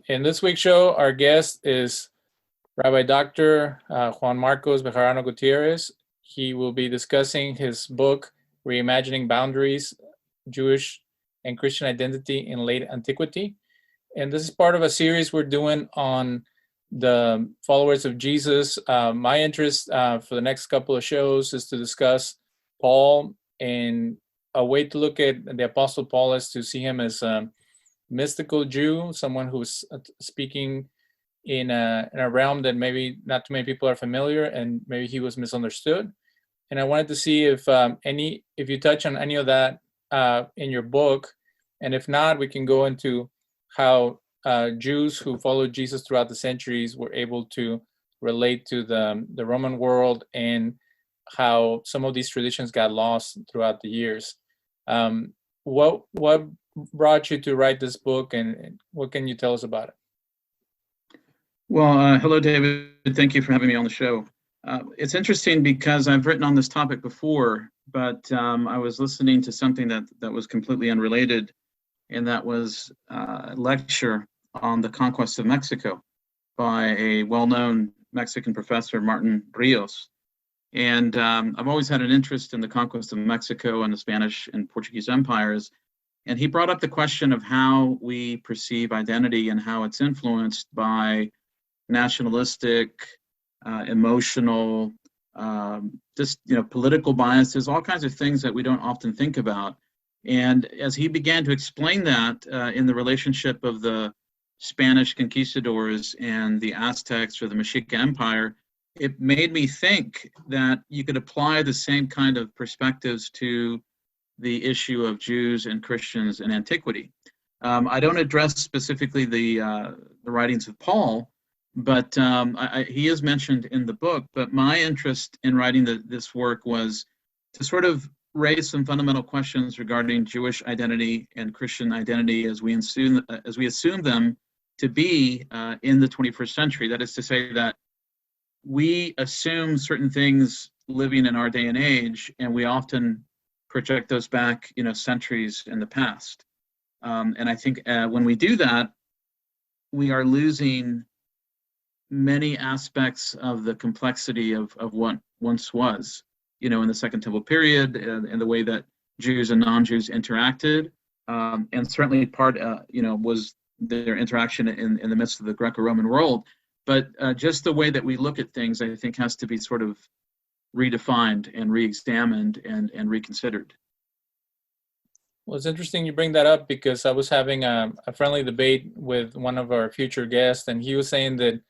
In this week's show, our guest is Rabbi Dr. Juan Marcos Bejarano Gutierrez. He will be discussing his book, Reimagining Boundaries, Jewish and Christian Identity in Late Antiquity. And this is part of a series we're doing on the followers of Jesus. My interest for the next couple of shows is to discuss Paul, and a way to look at the Apostle Paul is to see him as a mystical Jew, someone who's speaking in a realm that maybe not too many people are familiar, and maybe he was misunderstood. And I wanted to see if you touch on any of that in your book, and if not, we can go into how Jews who followed Jesus throughout the centuries were able to relate to the Roman world, and how some of these traditions got lost throughout the years. What brought you to write this book, and what can you tell us about it? Well, hello, David. Thank you for having me on the show. It's interesting because I've written on this topic before, but I was listening to something that was completely unrelated, and that was a lecture on the conquest of Mexico by a well-known Mexican professor, Martin Rios. And I've always had an interest in the conquest of Mexico and the Spanish and Portuguese empires. And he brought up the question of how we perceive identity and how it's influenced by nationalistic, emotional, political biases, all kinds of things that we don't often think about. And as he began to explain that in the relationship of the Spanish conquistadors and the Aztecs or the Mexica Empire, it made me think that you could apply the same kind of perspectives to the issue of Jews and Christians in antiquity. I don't address specifically the writings of Paul, but he is mentioned in the book. But my interest in writing this work was to sort of raise some fundamental questions regarding Jewish identity and Christian identity as we assume them to be in the 21st century. That is to say that we assume certain things living in our day and age, and we often project those back, centuries in the past. And I think when we do that, we are losing many aspects of the complexity of what once was, in the Second Temple period, and the way that Jews and non-Jews interacted, and certainly part, was their interaction in the midst of the Greco-Roman world. But just the way that we look at things, I think, has to be sort of redefined and re-examined and reconsidered. Well, it's interesting you bring that up, because I was having a friendly debate with one of our future guests, and he was saying that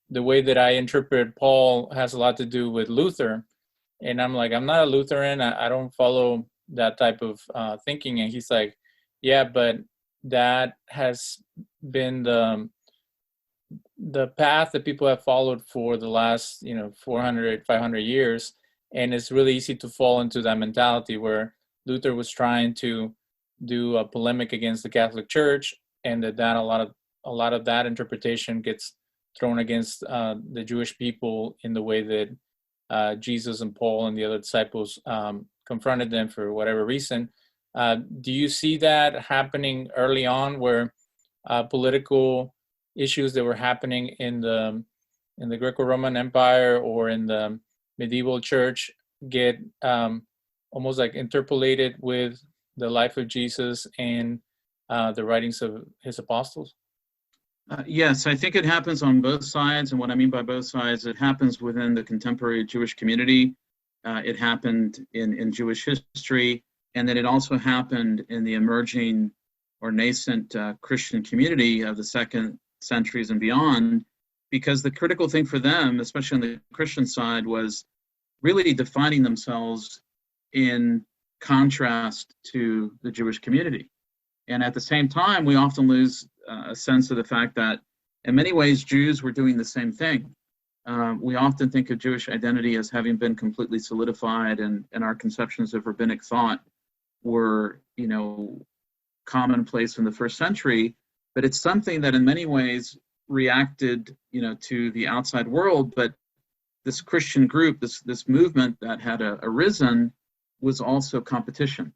the way that I interpret Paul has a lot to do with Luther. And I'm like, I'm not a Lutheran. I don't follow that type of thinking. And he's like, yeah, but that has been the path that people have followed for the last 400, 500 years, and it's really easy to fall into that mentality where Luther was trying to do a polemic against the Catholic Church, and that a lot of that interpretation gets thrown against the Jewish people in the way that Jesus and Paul and the other disciples confronted them for whatever reason. Do you see that happening early on, where political issues that were happening in the Greco-Roman Empire or in the medieval church get almost like interpolated with the life of Jesus and the writings of his apostles? Yes, I think it happens on both sides. And what I mean by both sides, it happens within the contemporary Jewish community. It happened in Jewish history. And then it also happened in the emerging or nascent Christian community of the second centuries and beyond, because the critical thing for them, especially on the Christian side, was really defining themselves in contrast to the Jewish community. And at the same time, we often lose a sense of the fact that in many ways, Jews were doing the same thing. We often think of Jewish identity as having been completely solidified, and our conceptions of rabbinic thought were, commonplace in the first century. But it's something that in many ways reacted, to the outside world. But this Christian group, this movement that had arisen, was also competition.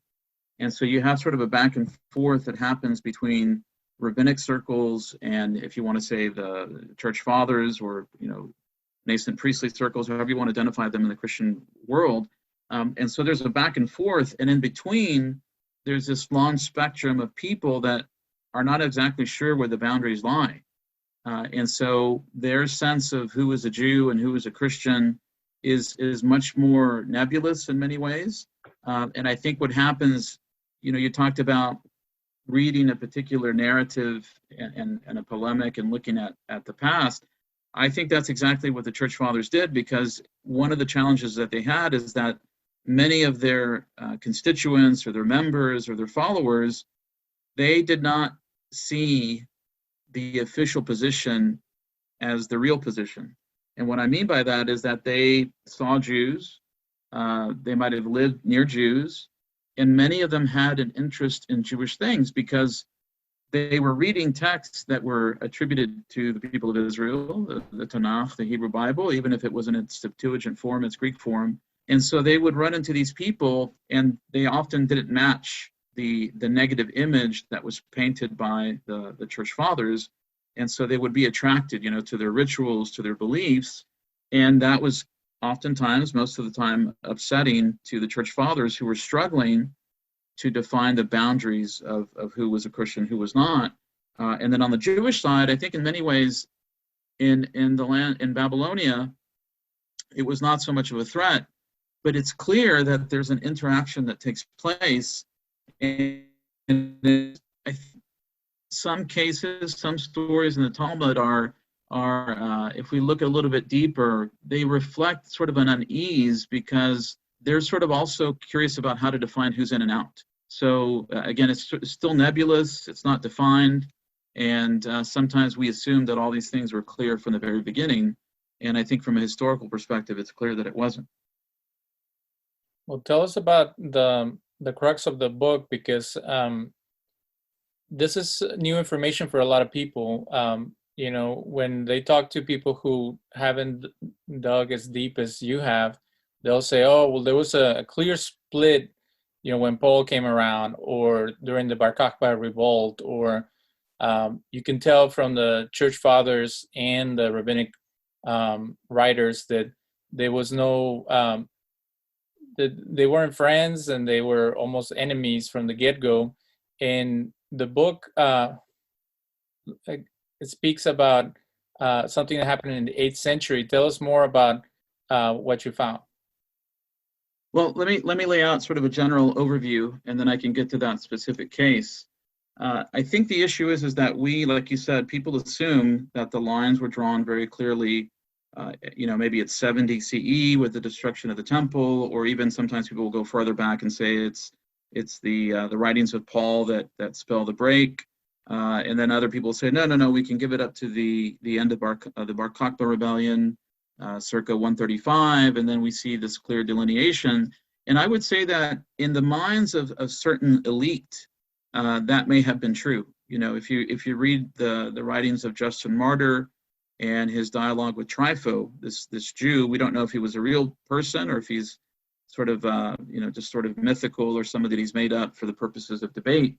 And so you have sort of a back and forth that happens between rabbinic circles, and if you want to say the church fathers, or nascent priestly circles, however you want to identify them in the Christian world. And so there's a back and forth, and in between, there's this long spectrum of people that are not exactly sure where the boundaries lie. And so their sense of who is a Jew and who is a Christian is much more nebulous in many ways. And I think what happens, you talked about reading a particular narrative and a polemic and looking at the past. I think that's exactly what the church fathers did, because one of the challenges that they had is that many of their constituents or their members or their followers, they did not see the official position as the real position. And what I mean by that is that they saw Jews, they might have lived near Jews, and many of them had an interest in Jewish things because they were reading texts that were attributed to the people of Israel, the Tanakh, the Hebrew Bible, even if it was in its Septuagint form, its Greek form. And so they would run into these people, and they often didn't match the negative image that was painted by the church fathers. And so they would be attracted, to their rituals, to their beliefs. And that was oftentimes, most of the time, upsetting to the church fathers, who were struggling to define the boundaries of who was a Christian, who was not. And then on the Jewish side, I think in many ways, in the land, in Babylonia, it was not so much of a threat, but it's clear that there's an interaction that takes place. And some cases, some stories in the Talmud are if we look a little bit deeper, they reflect sort of an unease, because they're sort of also curious about how to define who's in and out. So again, it's still nebulous, it's not defined, and sometimes we assume that all these things were clear from the very beginning, and I think from a historical perspective, it's clear that it wasn't. Well, tell us about the crux of the book, because this is new information for a lot of people. When they talk to people who haven't dug as deep as you have, they'll say, oh, well, there was a clear split, when Paul came around, or during the Bar Kokhba revolt, or you can tell from the church fathers and the rabbinic writers that there was no, that they weren't friends, and they were almost enemies from the get-go. And the book, it speaks about something that happened in the 8th century. Tell us more about what you found. Well, let me lay out sort of a general overview, and then I can get to that specific case. I think the issue is that we, like you said, people assume that the lines were drawn very clearly. Maybe it's 70 CE with the destruction of the temple, or even sometimes people will go farther back and say it's the writings of Paul that spell the break. And then other people say, no, we can give it up to the end of the Bar Kokhba rebellion, circa 135, and then we see this clear delineation. And I would say that in the minds of a certain elite, that may have been true. If you read the writings of Justin Martyr and his dialogue with Trypho, this Jew, we don't know if he was a real person or if he's sort of just sort of mythical, or somebody that he's made up for the purposes of debate.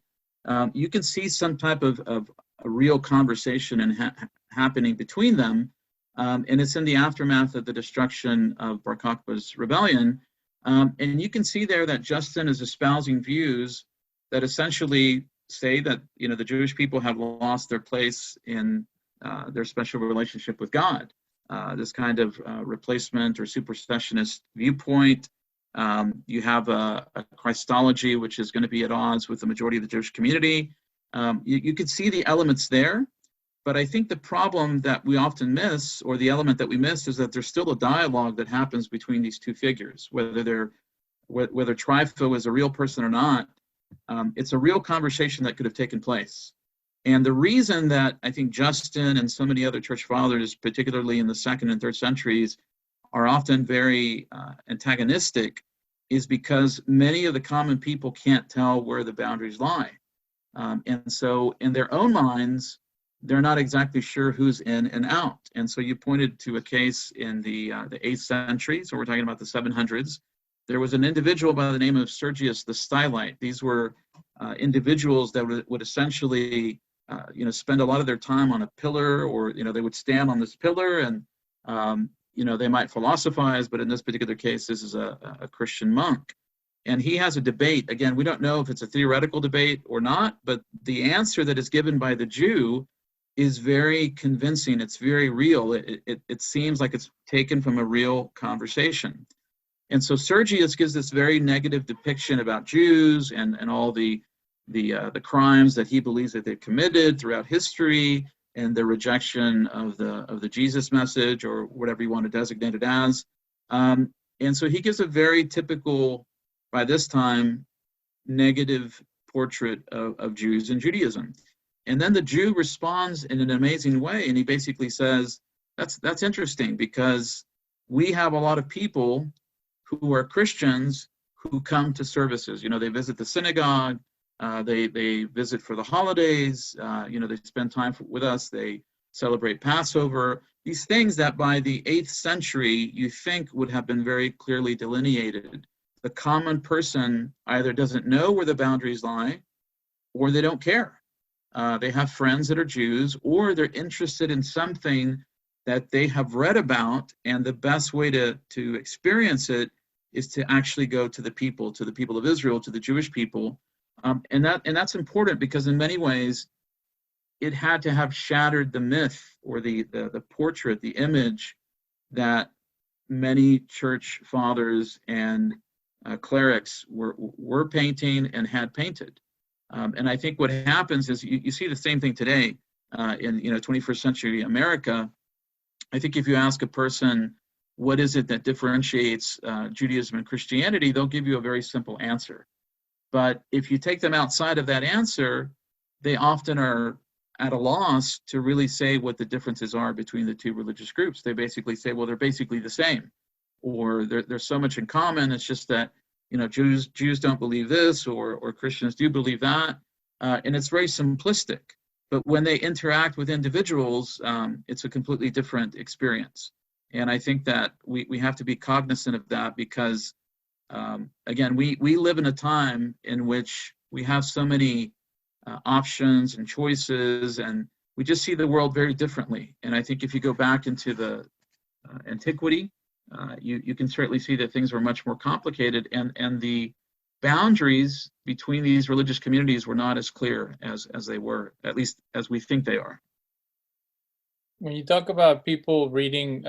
You can see some type of a real conversation and happening between them, and it's in the aftermath of the destruction of Bar Kokhba's rebellion. And you can see there that Justin is espousing views that essentially say that the Jewish people have lost their place in their special relationship with God. This kind of replacement or supersessionist viewpoint. You have a Christology, which is going to be at odds with the majority of the Jewish community. You could see the elements there, but I think the problem that we often miss, or the element that we miss, is that there's still a dialogue that happens between these two figures, whether Trypho is a real person or not. It's a real conversation that could have taken place. And the reason that I think Justin and so many other church fathers, particularly in the 2nd and 3rd centuries, are often very antagonistic is because many of the common people can't tell where the boundaries lie. And so in their own minds, they're not exactly sure who's in and out. And so you pointed to a case in the 8th century, so we're talking about the 700s. There was an individual by the name of Sergius the Stylite. These were individuals that would essentially spend a lot of their time on a pillar, or they would stand on this pillar, and they might philosophize, but in this particular case, this is a Christian monk. And he has a debate. Again, we don't know if it's a theoretical debate or not, but the answer that is given by the Jew is very convincing. It's very real. It seems like it's taken from a real conversation. And so Sergius gives this very negative depiction about Jews and all the crimes that he believes that they've committed throughout history, and the rejection of the Jesus message, or whatever you want to designate it as. And so he gives a very typical, by this time, negative portrait of Jews and Judaism. And then the Jew responds in an amazing way, and he basically says, that's interesting, because we have a lot of people who are Christians who come to services. They visit the synagogue, they visit for the holidays, they spend time with us, they celebrate Passover, these things that by the 8th century you think would have been very clearly delineated. The common person either doesn't know where the boundaries lie, or they don't care. They have friends that are Jews, or they're interested in something that they have read about, and the best way to experience it is to actually go to the people of Israel, to the Jewish people. And that's important, because in many ways it had to have shattered the myth, or the portrait, the image that many church fathers and clerics were painting and had painted. And I think what happens is you see the same thing today in 21st century America. I think if you ask a person, what is it that differentiates Judaism and Christianity, they'll give you a very simple answer. But if you take them outside of that answer, they often are at a loss to really say what the differences are between the two religious groups. They basically say, well, they're basically the same, or there's so much in common. It's just that Jews don't believe this, or Christians do believe that, and it's very simplistic. But when they interact with individuals, it's a completely different experience. And I think that we have to be cognizant of that, because again, we live in a time in which we have so many options and choices, and we just see the world very differently. And I think if you go back into the antiquity, you can certainly see that things were much more complicated, and the boundaries between these religious communities were not as clear as they were, at least as we think they are. When you talk about people reading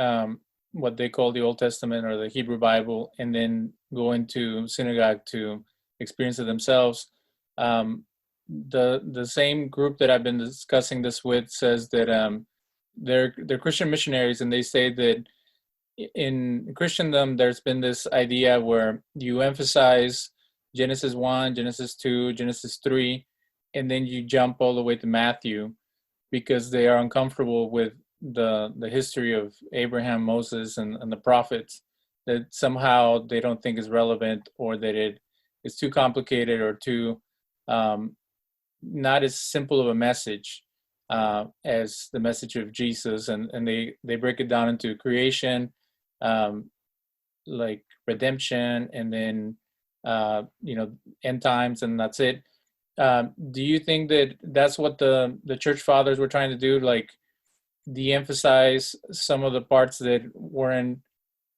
what they call the Old Testament or the Hebrew Bible, and then going to synagogue to experience it themselves, the same group that I've been discussing this with says that they're Christian missionaries, and they say that in Christendom there's been this idea where you emphasize Genesis 1, Genesis 2, Genesis 3, and then you jump all the way to Matthew, because they are uncomfortable with the history of Abraham, Moses, and the prophets, that somehow they don't think is relevant, or that it is too complicated, or too not as simple of a message as the message of Jesus. And they break it down into creation, like redemption, and then end times, and that's it. Do you think that that's what the church fathers were trying to do, like de-emphasize some of the parts that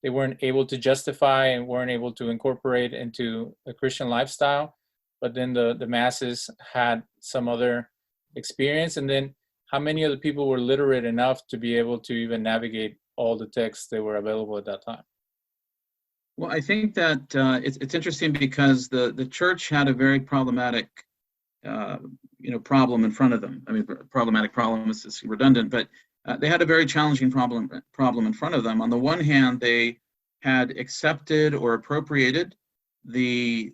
they weren't able to justify and weren't able to incorporate into a Christian lifestyle, but then the masses had some other experience? And then how many of the people were literate enough to be able to even navigate all the texts that were available at that time? Well, I think that it's interesting, because the church had a very problematic problem in front of them. I mean, problematic problem is redundant, but they had a very challenging problem in front of them. On the one hand, they had accepted or appropriated the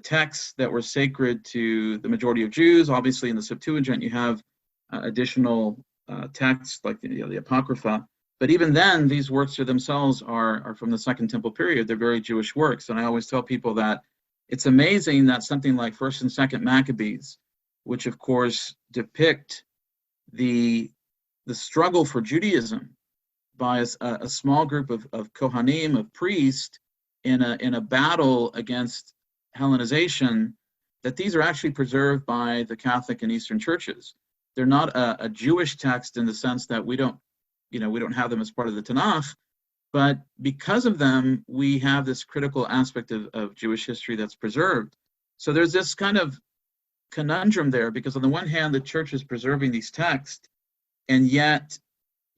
texts that were sacred to the majority of Jews. Obviously, in the Septuagint, you have additional texts like the Apocrypha. But even then, these works themselves are from the Second Temple period. They're very Jewish works. And I always tell people that it's amazing that something like First and Second Maccabees, which of course depict the struggle for Judaism by a small group of Kohanim, of priests, in a battle against Hellenization, that these are actually preserved by the Catholic and Eastern churches. They're not a Jewish text in the sense that we don't have them as part of the Tanakh, but because of them, we have this critical aspect of Jewish history that's preserved. So there's this kind of conundrum there, because on the one hand, the church is preserving these texts, and yet,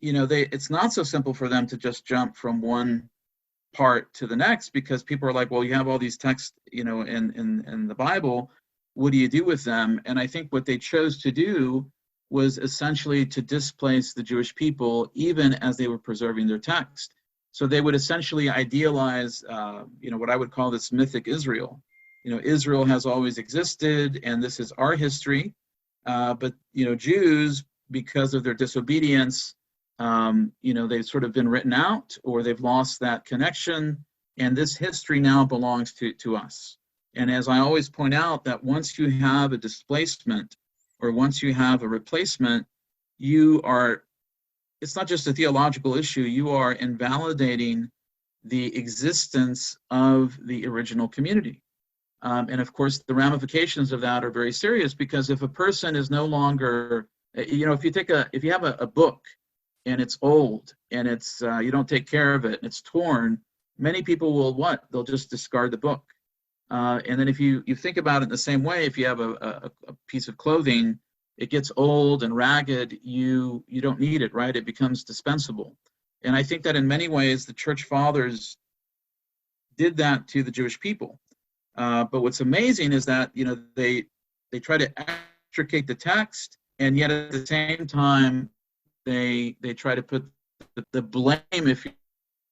it's not so simple for them to just jump from one part to the next, because people are like, well, you have all these texts, in the Bible, what do you do with them? And I think what they chose to do was essentially to displace the Jewish people, even as they were preserving their text. So they would essentially idealize, what I would call this mythic Israel. Israel has always existed, and this is our history. But Jews, because of their disobedience, they've sort of been written out, or they've lost that connection, and this history now belongs to us. And as I always point out, that once you have a displacement, or once you have a replacement, it's not just a theological issue, you are invalidating the existence of the original community. And of course, the ramifications of that are very serious, because if a person is no longer, if you have a book and it's old and it's you don't take care of it and it's torn, many people will they'll just discard the book. And then if you think about it in the same way, if you have a piece of clothing, it gets old and ragged, you don't need it, right? It becomes dispensable. And I think that in many ways, the church fathers did that to the Jewish people. But what's amazing is that, they try to extricate the text, and yet at the same time, they try to put the blame, if you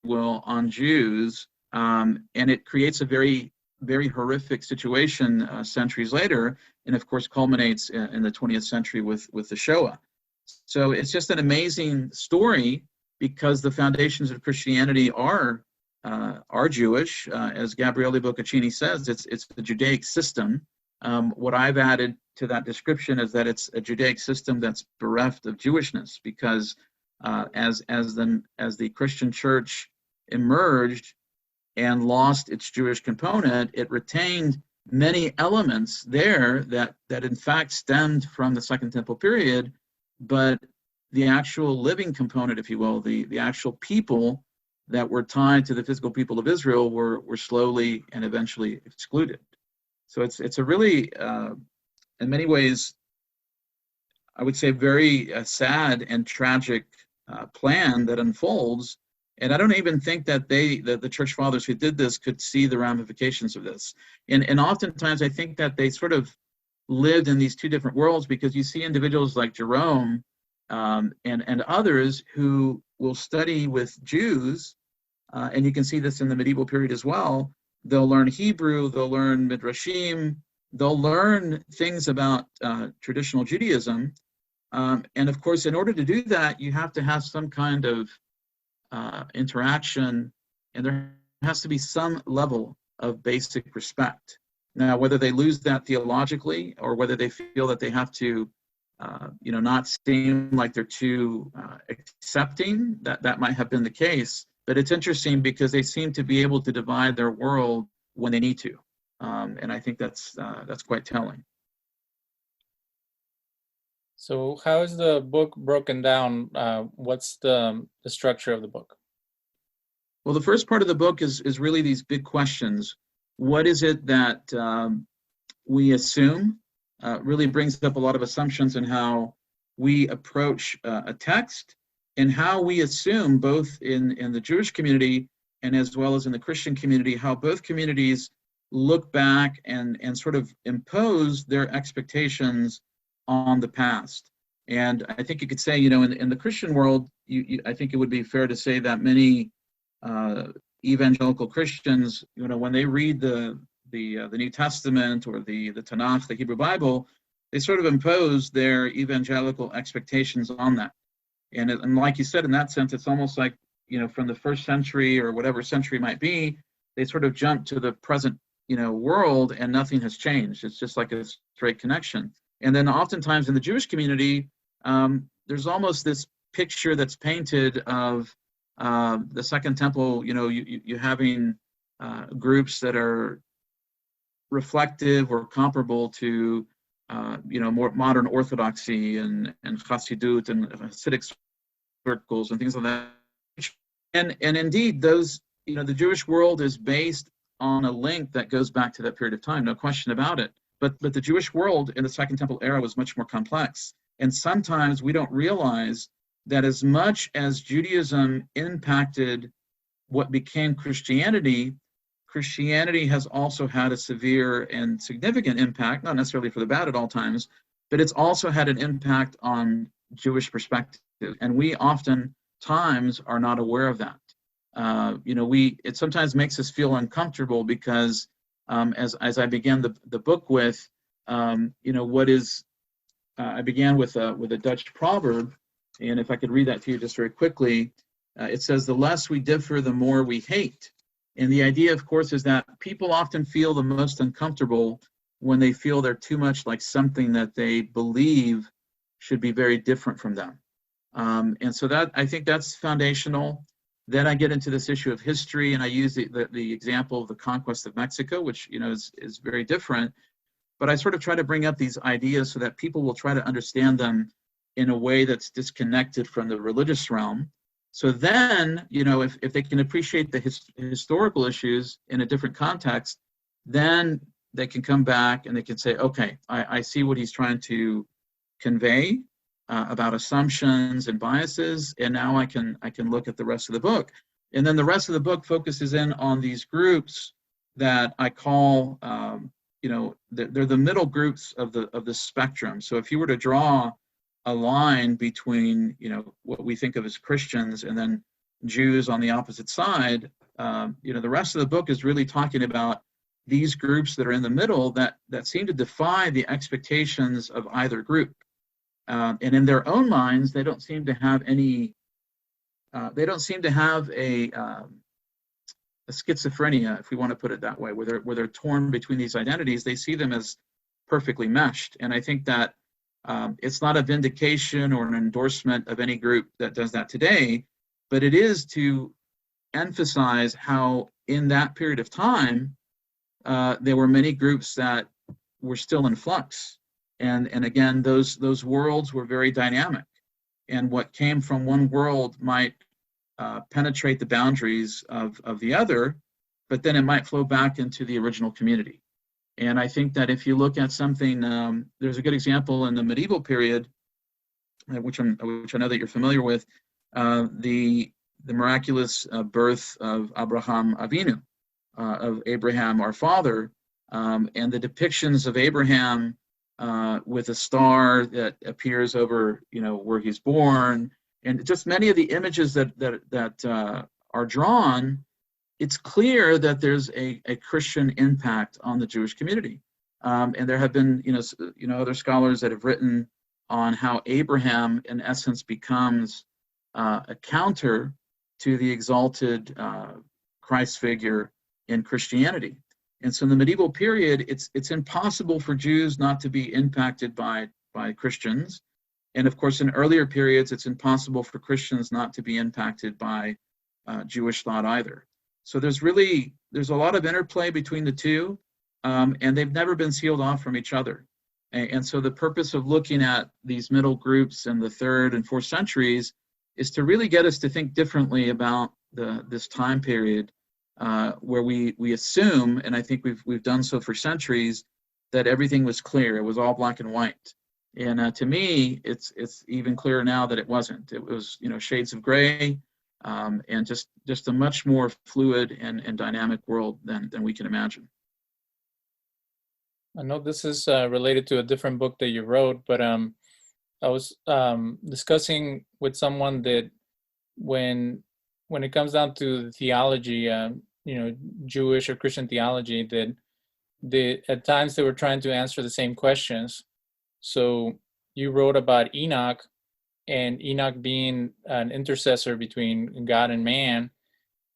will, on Jews, and it creates a very, very horrific situation centuries later, and of course culminates in the 20th century with the Shoah. So it's just an amazing story, because the foundations of Christianity are Jewish. As Gabriele Boccaccini says, it's the Judaic system. What I've added to that description is that it's a Judaic system that's bereft of Jewishness, because as the Christian church emerged and lost its Jewish component, it retained many elements there that in fact stemmed from the Second Temple period, but the actual living component, if you will, the actual people that were tied to the physical people of Israel were slowly and eventually excluded. So it's a really, in many ways, I would say very sad and tragic plan that unfolds. And I don't even think that the church fathers who did this could see the ramifications of this. And oftentimes I think that they sort of lived in these two different worlds, because you see individuals like Jerome and others who will study with Jews, and you can see this in the medieval period as well. They'll learn Hebrew, they'll learn Midrashim, they'll learn things about traditional Judaism. And of course, in order to do that, you have to have some kind of interaction, and there has to be some level of basic respect. Now, whether they lose that theologically, or whether they feel that they have to not seem like they're too accepting, that might have been the case. But it's interesting, because they seem to be able to divide their world when they need to, and I think that's quite telling. So how is the book broken down? What's the structure of the book? Well, the first part of the book is really these big questions. What is it that we assume? Really brings up a lot of assumptions in how we approach a text, and how we assume, both in the Jewish community and as well as in the Christian community, how both communities look back and sort of impose their expectations on the past. And I think you could say, in the Christian world, I think it would be fair to say that many evangelical Christians, when they read the New Testament or the Tanakh, the Hebrew Bible, they sort of impose their evangelical expectations on that. And like you said, in that sense, it's almost like, from the first century or whatever century might be, they sort of jump to the present, world, and nothing has changed. It's just like a straight connection. And then oftentimes in the Jewish community, there's almost this picture that's painted of the Second Temple, you having groups that are reflective or comparable to more modern Orthodoxy and Chassidut and Hasidic circles and things like that. And indeed, those, the Jewish world is based on a link that goes back to that period of time, no question about it. But the Jewish world in the Second Temple era was much more complex. And sometimes we don't realize that as much as Judaism impacted what became Christianity, Christianity has also had a severe and significant impact, not necessarily for the bad at all times, but it's also had an impact on Jewish perspective. And we oftentimes are not aware of that. It sometimes makes us feel uncomfortable because as I began the book with, I began with a Dutch proverb, and if I could read that to you just very quickly, it says, "The less we differ, the more we hate." And the idea, of course, is that people often feel the most uncomfortable when they feel they're too much like something that they believe should be very different from them. And so that, I think that's foundational. Then I get into this issue of history, and I use the example of the conquest of Mexico, which is very different. But I sort of try to bring up these ideas so that people will try to understand them in a way that's disconnected from the religious realm. So then, if they can appreciate the historical issues in a different context, then they can come back and they can say, okay, I see what he's trying to convey about assumptions and biases, and now I can look at the rest of the book. And then the rest of the book focuses in on these groups that I call, they're the middle groups of the spectrum. So if you were to draw a line between, what we think of as Christians and then Jews on the opposite side, the rest of the book is really talking about these groups that are in the middle that seem to defy the expectations of either group. And in their own minds, they don't seem to have a schizophrenia, if we want to put it that way, where they're torn between these identities. They see them as perfectly meshed. And I think that it's not a vindication or an endorsement of any group that does that today, but it is to emphasize how in that period of time, there were many groups that were still in flux. And again, those worlds were very dynamic. And what came from one world might penetrate the boundaries of the other, but then it might flow back into the original community. And I think that if you look at something, there's a good example in the medieval period, which I know that you're familiar with, the miraculous birth of Abraham Avinu, of Abraham our father, and the depictions of Abraham with a star that appears over, where he's born, and just many of the images that are drawn. It's clear that there's a Christian impact on the Jewish community, and there have been, other scholars that have written on how Abraham, in essence, becomes a counter to the exalted Christ figure in Christianity. And so in the medieval period, it's impossible for Jews not to be impacted by Christians, and of course, in earlier periods, it's impossible for Christians not to be impacted by Jewish thought either. So there's a lot of interplay between the two, and they've never been sealed off from each other. And so the purpose of looking at these middle groups in the 3rd and 4th centuries is to really get us to think differently about this time period where we assume, and I think we've done so for centuries, that everything was clear. It was all black and white. And to me, it's even clearer now that it wasn't. It was shades of gray. And just a much more fluid and dynamic world than we can imagine. I know this is related to a different book that you wrote, but I was discussing with someone that when it comes down to theology, Jewish or Christian theology, that at times they were trying to answer the same questions. So you wrote about Enoch, and Enoch being an intercessor between God and man.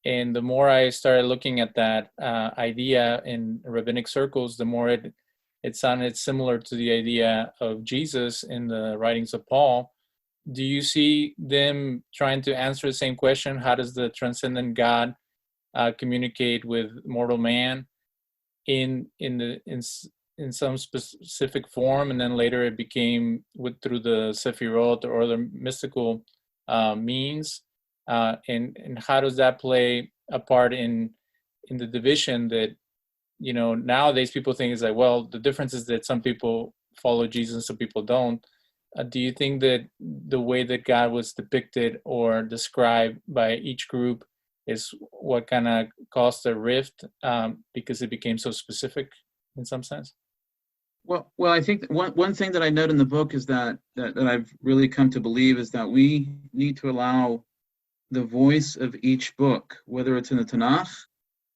And the more I started looking at that idea in rabbinic circles, the more it sounded similar to the idea of Jesus in the writings of Paul. Do you see them trying to answer the same question? How does the transcendent God communicate with mortal man in in some specific form, and then later it became through the Sefirot or other mystical means, and how does that play a part in the division that, you know, nowadays people think is like, well, the difference is that some people follow Jesus, some people don't. Do you think that the way that God was depicted or described by each group is what kind of caused a rift, because it became so specific in some sense? Well, I think one thing that I note in the book is that I've really come to believe is that we need to allow the voice of each book, whether it's in the Tanakh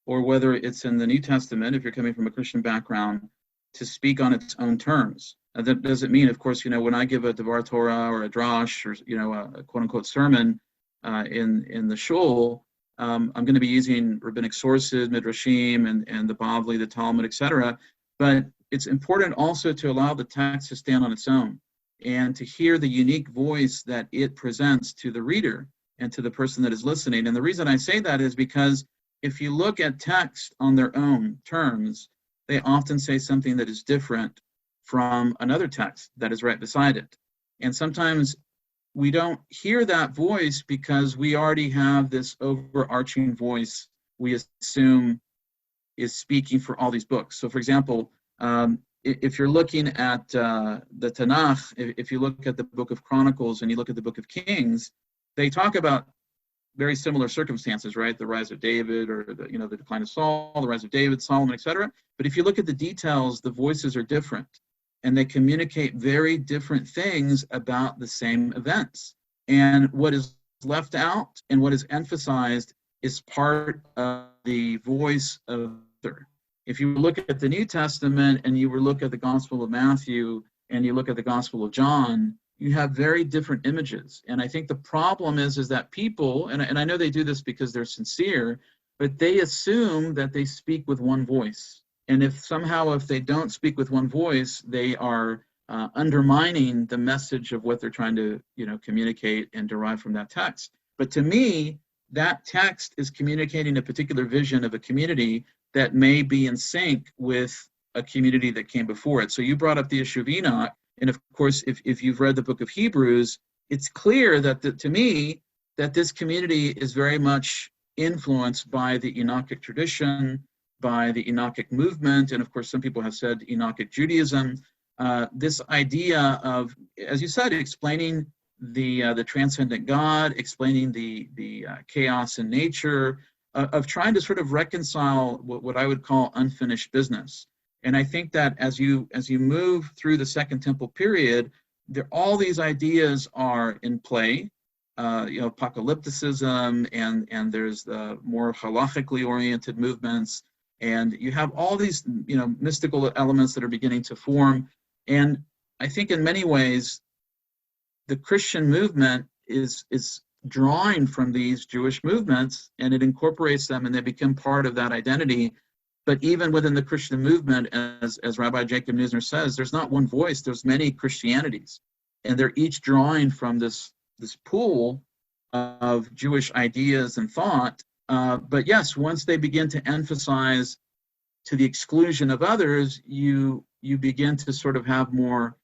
or whether it's in the New Testament, if you're coming from a Christian background, to speak on its own terms. That doesn't mean, of course, you know, when I give a Devar Torah or a drash or, you know, a quote unquote sermon in the shul, I'm going to be using rabbinic sources, midrashim, and the Bavli, the Talmud, etc. But it's important also to allow the text to stand on its own and to hear the unique voice that it presents to the reader and to the person that is listening. And the reason I say that is because if you look at text on their own terms, they often say something that is different from another text that is right beside it. And sometimes we don't hear that voice because we already have this overarching voice we assume is speaking for all these books. So for example, if you're looking at the Tanakh, if you look at the book of Chronicles and you look at the book of Kings, they talk about very similar circumstances, right? The rise of David, or the, you know, the decline of Saul, the rise of David, Solomon, etc. But if you look at the details, the voices are different, and they communicate very different things about the same events. And what is left out and what is emphasized is part of the voice of the author. If you look at the New Testament and you look at the Gospel of Matthew and you look at the Gospel of John, you have very different images. And I think the problem is that people, and I know they do this because they're sincere, but they assume that they speak with one voice. And if they don't speak with one voice, they are undermining the message of what they're trying to, you know, communicate and derive from that text. But to me, that text is communicating a particular vision of a community that may be in sync with a community that came before it. So you brought up the issue of Enoch. And of course, if you've read the book of Hebrews, it's clear that to me, that this community is very much influenced by the Enochic tradition, by the Enochic movement, and of course, some people have said Enochic Judaism. This idea of, as you said, explaining the transcendent God, explaining the chaos in nature, of trying to sort of reconcile what I would call unfinished business. And I think that as you move through the Second Temple period, all these ideas are in play. You know, apocalypticism, and there's the more halachically oriented movements, and you have all these, you know, mystical elements that are beginning to form. And I think in many ways, the Christian movement is drawing from these Jewish movements, and it incorporates them, and they become part of that identity. But even within the Christian movement, as Rabbi Jacob Neusner says, there's not one voice, there's many Christianities. And they're each drawing from this pool of Jewish ideas and thought. But yes, once they begin to emphasize to the exclusion of others, you begin to sort of have more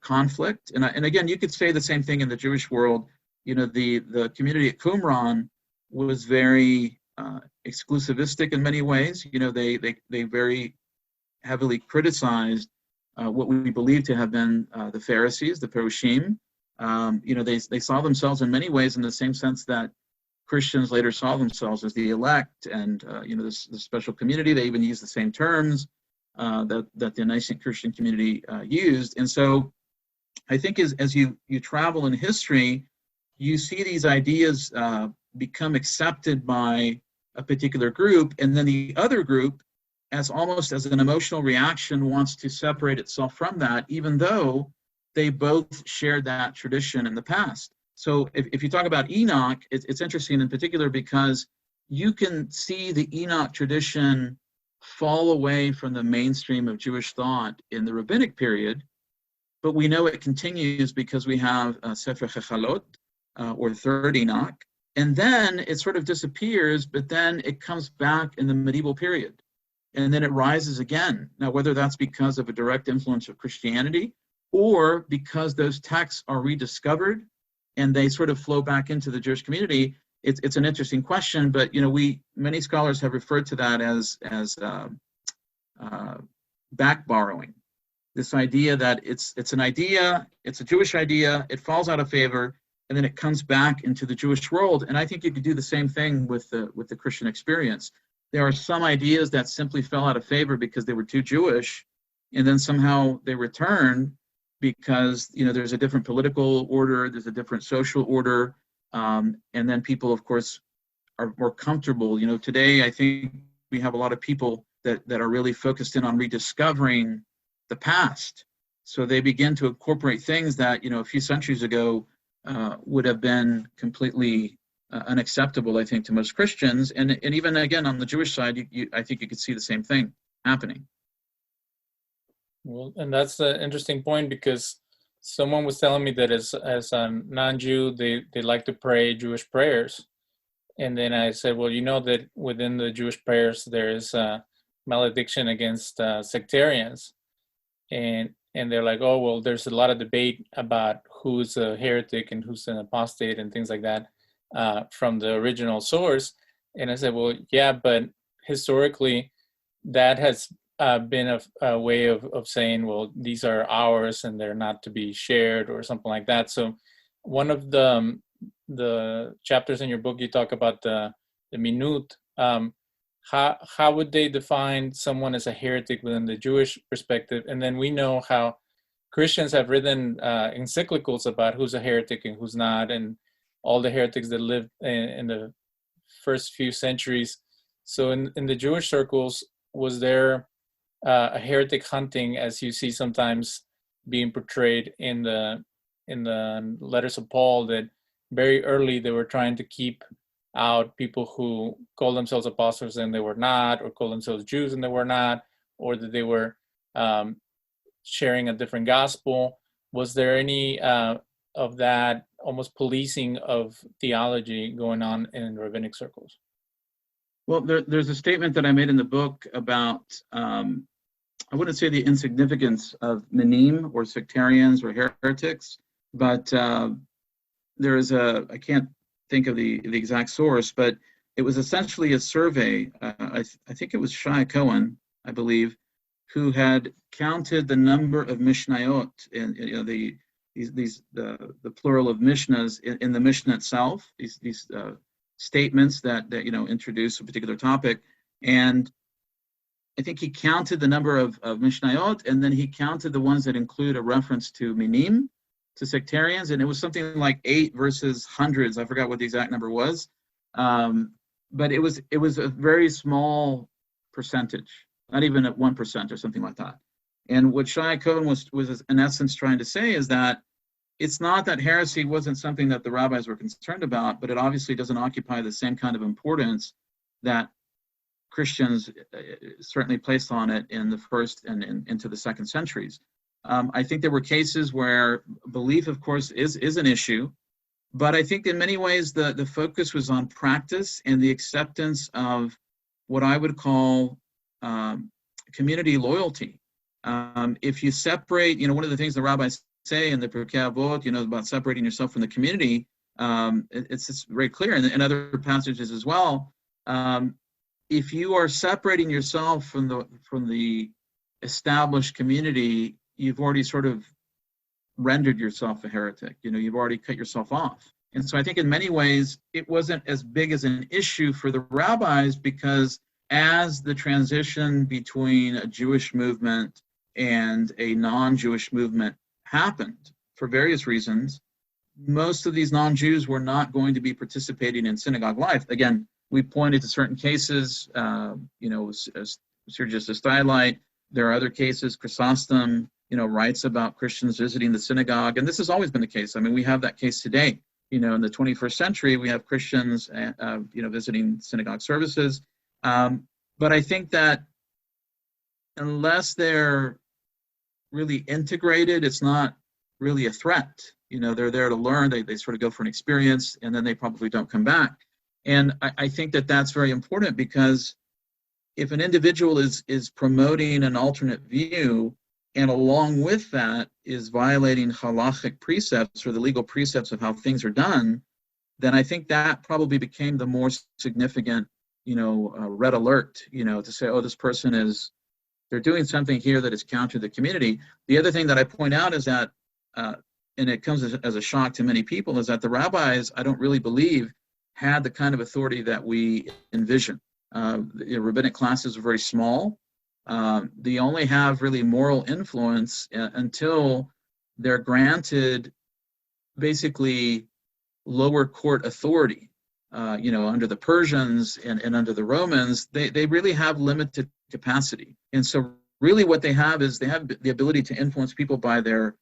conflict. And again, you could say the same thing in the Jewish world. You know, the community at Qumran was very exclusivistic in many ways. You know, they very heavily criticized what we believe to have been the Pharisees, the Perushim. You know, they saw themselves in many ways in the same sense that Christians later saw themselves as the elect, and you know, this special community. They even used the same terms that the Nicene Christian community used. And so I think as you travel in history, you see these ideas become accepted by a particular group, and then the other group, as almost as an emotional reaction, wants to separate itself from that, even though they both shared that tradition in the past. So if you talk about Enoch, it's interesting in particular because you can see the Enoch tradition fall away from the mainstream of Jewish thought in the rabbinic period, but we know it continues because we have Sefer Chechalot, or Third Enoch, and then it sort of disappears, but then it comes back in the medieval period. and then it rises again. Now, whether that's because of a direct influence of Christianity or because those texts are rediscovered and they sort of flow back into the Jewish community, it's an interesting question. But many scholars have referred to that as back borrowing. This idea that it's an idea, it's a Jewish idea, it falls out of favor, and then it comes back into the Jewish world. And I think you could do the same thing with the Christian experience. There are some ideas that simply fell out of favor because they were too Jewish, and then somehow they return because there's a different political order, there's a different social order, and then people, of course, are more comfortable. Today I think we have a lot of people that are really focused in on rediscovering the past. So they begin to incorporate things that a few centuries ago would have been completely unacceptable, I think, to most Christians. And even again on the Jewish side, I think you could see the same thing happening. Well, and that's an interesting point, because someone was telling me that as a non-Jew, they like to pray Jewish prayers. And then I said, well, that within the Jewish prayers, there is malediction against sectarians. And they're like, oh, well, there's a lot of debate about who's a heretic and who's an apostate and things like that from the original source. And I said, well, yeah, but historically, that has been a way of saying, well, these are ours and they're not to be shared or something like that. So one of the chapters in your book, you talk about the minut. How would they define someone as a heretic within the Jewish perspective? And then we know how Christians have written encyclicals about who's a heretic and who's not, and all the heretics that lived in the first few centuries. So in the Jewish circles, was there a heretic hunting, as you see sometimes being portrayed in the letters of Paul, that very early they were trying to keep out people who call themselves apostles and they were not, or call themselves Jews and they were not, or that they were sharing a different gospel? Was there any of that almost policing of theology going on in rabbinic circles? Well, there's a statement that I made in the book about, I wouldn't say the insignificance of minim or sectarians or heretics, but there is I can't think of the exact source, but it was essentially a survey. I think it was Shai Cohen, I believe, who had counted the number of mishnayot in the plural of mishnahs in the Mishnah itself. These statements that introduce a particular topic, and I think he counted the number of mishnayot, and then he counted the ones that include a reference to minim, to sectarians, and it was something like 8 versus hundreds. I forgot what the exact number was, but it was a very small percentage, not even at 1% or something like that. And what Shai Cohen was in essence trying to say is that it's not that heresy wasn't something that the rabbis were concerned about, but it obviously doesn't occupy the same kind of importance that Christians certainly placed on it in the first and into the second centuries. I think there were cases where belief, of course, is an issue, but I think in many ways the focus was on practice and the acceptance of what I would call community loyalty. If you separate, one of the things the rabbis say in the Pirkei Avot, about separating yourself from the community, it's very clear in other passages as well. If you are separating yourself from the established community, you've already sort of rendered yourself a heretic. You've already cut yourself off. And so I think in many ways, it wasn't as big as an issue for the rabbis, because as the transition between a Jewish movement and a non-Jewish movement happened for various reasons, most of these non-Jews were not going to be participating in synagogue life. Again, we pointed to certain cases, Sergius the Stylite. There are other cases. Chrysostom, writes about Christians visiting the synagogue, and this has always been the case. I mean, we have that case today. In the 21st century, we have Christians, visiting synagogue services. But I think that unless they're really integrated, it's not really a threat. They're there to learn. They sort of go for an experience, and then they probably don't come back. And I think that that's very important, because if an individual is promoting an alternate view, and along with that is violating halachic precepts or the legal precepts of how things are done, then I think that probably became the more significant, red alert, to say, oh, this person they're doing something here that is counter to the community. The other thing that I point out is that, and it comes as a shock to many people, is that the rabbis, I don't really believe, had the kind of authority that we envision. The rabbinic classes are very small. They only have really moral influence until they're granted basically lower court authority. Under the Persians and under the Romans, they really have limited capacity. And so really what they have is they have the ability to influence people by their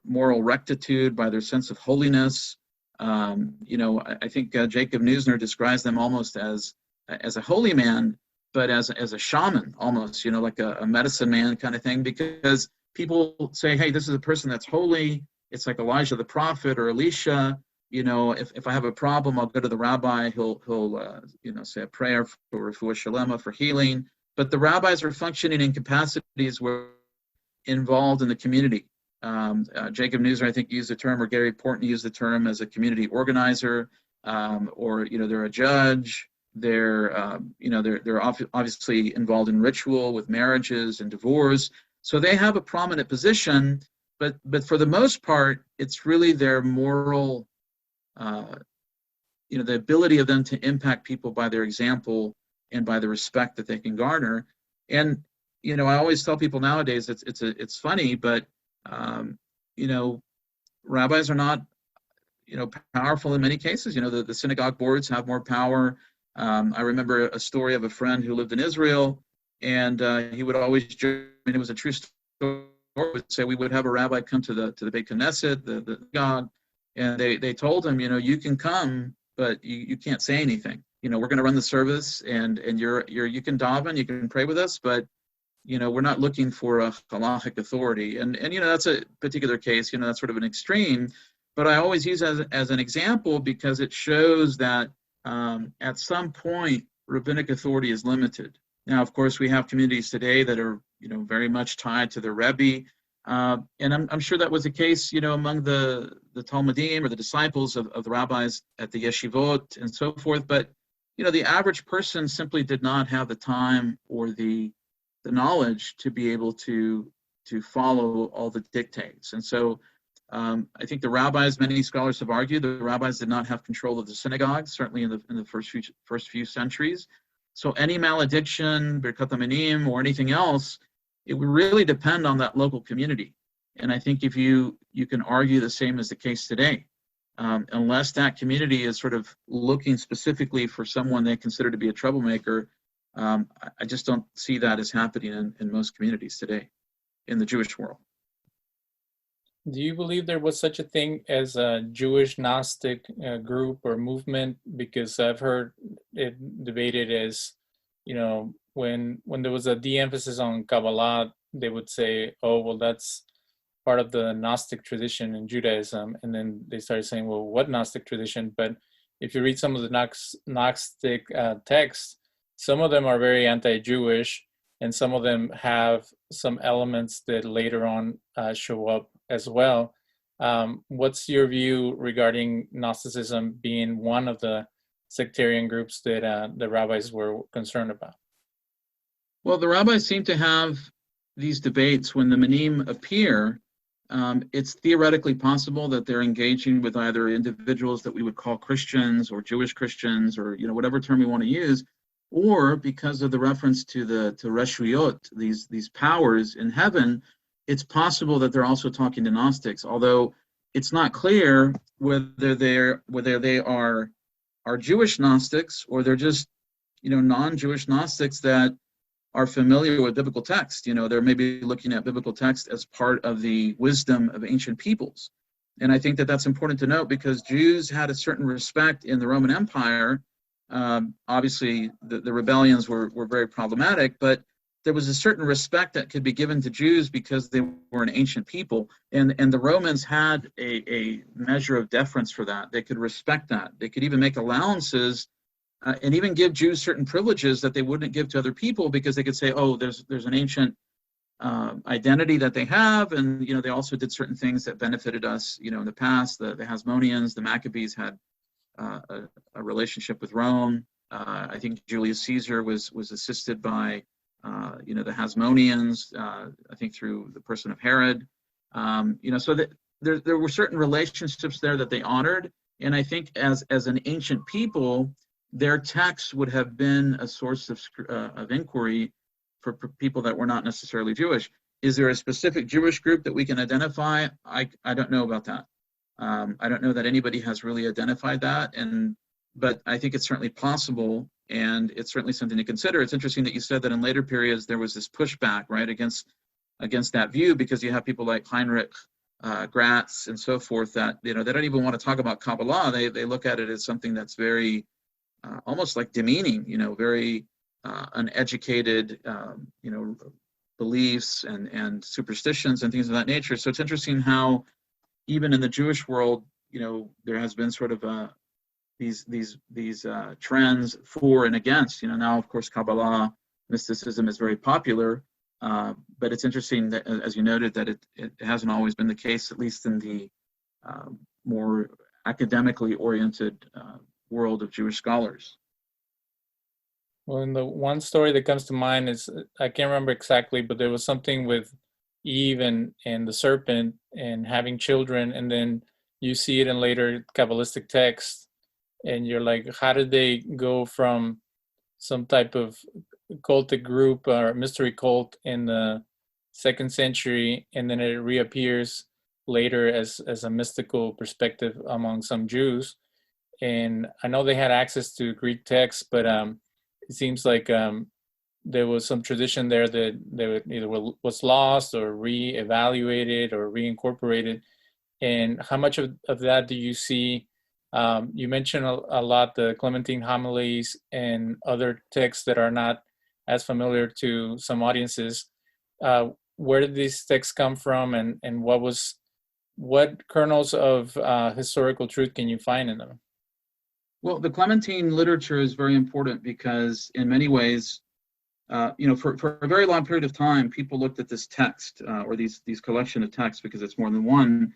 moral rectitude, by their sense of holiness. I think Jacob Neusner describes them almost as a holy man, but as a shaman almost, like a medicine man kind of thing, because people say, hey, this is a person that's holy. It's like Elijah the prophet or Elisha. If I have a problem, I'll go to the rabbi. He'll say a prayer for refuah shalema, for healing. But the rabbis are functioning in capacities where involved in the community. Jacob Neusner, I think, used the term, or Gary Portman used the term, as a community organizer, or they're a judge. They're obviously involved in ritual with marriages and divorce. So they have a prominent position, but for the most part, it's really their moral, the ability of them to impact people by their example and by the respect that they can garner. And I always tell people nowadays, it's funny, but rabbis are not powerful in many cases. The synagogue boards have more power. I remember a story of a friend who lived in Israel, and he would always joke, and it was a true story, would say we would have a rabbi come to the Beit Knesset, the synagogue, and they told him, you can come, but you can't say anything. We're going to run the service, and you can daven, you can pray with us, but we're not looking for a halachic authority. And that's a particular case, that's sort of an extreme, but I always use it as an example because it shows that at some point, rabbinic authority is limited. Now, of course, we have communities today that are, very much tied to the Rebbe. And I'm sure that was the case, among the Talmudim or the disciples of the rabbis at the yeshivot and so forth. But, the average person simply did not have the time or the knowledge to be able to follow all the dictates. And so I think the rabbis, many scholars have argued, the rabbis did not have control of the synagogues, certainly in the first few centuries. So any malediction, birkat haminim, or anything else, it would really depend on that local community. And I think if you can argue the same as the case today, unless that community is sort of looking specifically for someone they consider to be a troublemaker, I just don't see that as happening in most communities today in the Jewish world. Do you believe there was such a thing as a Jewish Gnostic group or movement? Because I've heard it debated as, when there was a de-emphasis on Kabbalah, they would say, oh, well, that's part of the Gnostic tradition in Judaism. And then they started saying, well, what Gnostic tradition? But if you read some of the Gnostic texts, some of them are very anti-Jewish, and some of them have some elements that later on show up as well. What's your view regarding Gnosticism being one of the sectarian groups that the rabbis were concerned about? Well, the rabbis seem to have these debates when the Minim appear. It's theoretically possible that they're engaging with either individuals that we would call Christians or Jewish Christians, or whatever term we want to use, or because of the reference to reshuyot, these powers in heaven, it's possible that they're also talking to Gnostics, although it's not clear whether they are Jewish Gnostics or they're just non-Jewish Gnostics that are familiar with biblical text. They're maybe looking at biblical text as part of the wisdom of ancient peoples. And I think that that's important to note because Jews had a certain respect in the Roman Empire. Obviously, the rebellions were very problematic, but there was a certain respect that could be given to Jews because they were an ancient people. And the Romans had a measure of deference for that. They could respect that. They could even make allowances and even give Jews certain privileges that they wouldn't give to other people, because they could say, oh, there's an ancient identity that they have, and they also did certain things that benefited us in the past. The Hasmoneans, the Maccabees had a relationship with Rome. I think Julius Caesar was assisted by the Hasmoneans, I think through the person of Herod. So that there were certain relationships there that they honored, and I think as an ancient people, their texts would have been a source of inquiry for people that were not necessarily Jewish. Is there a specific Jewish group that we can identify? I don't know about that. I don't know that anybody has really identified that, but I think it's certainly possible, and it's certainly something to consider. It's interesting that you said that in later periods there was this pushback, right, against that view, because you have people like Heinrich Gratz and so forth that they don't even want to talk about Kabbalah. They look at it as something that's very almost like demeaning, very uneducated, beliefs and superstitions and things of that nature. So it's interesting how even in the Jewish world, there has been sort of these trends for and against. Now of course Kabbalah mysticism is very popular, but it's interesting that, as you noted, that it hasn't always been the case, at least in the more academically oriented world of Jewish scholars. Well, and the one story that comes to mind is, I can't remember exactly, but there was something with Eve and the serpent and having children, and then you see it in later Kabbalistic texts, and you're like, how did they go from some type of cultic group or mystery cult in the 2nd century, and then it reappears later as a mystical perspective among some Jews? And I know they had access to Greek texts, but it seems like there was some tradition there that they either was lost or re-evaluated or reincorporated. And how much of that do you see? You mentioned a lot the Clementine homilies and other texts that are not as familiar to some audiences. Where did these texts come from, and what kernels of historical truth can you find in them? Well, the Clementine literature is very important because in many ways, for a very long period of time, people looked at this text or these collection of texts, because it's more than one,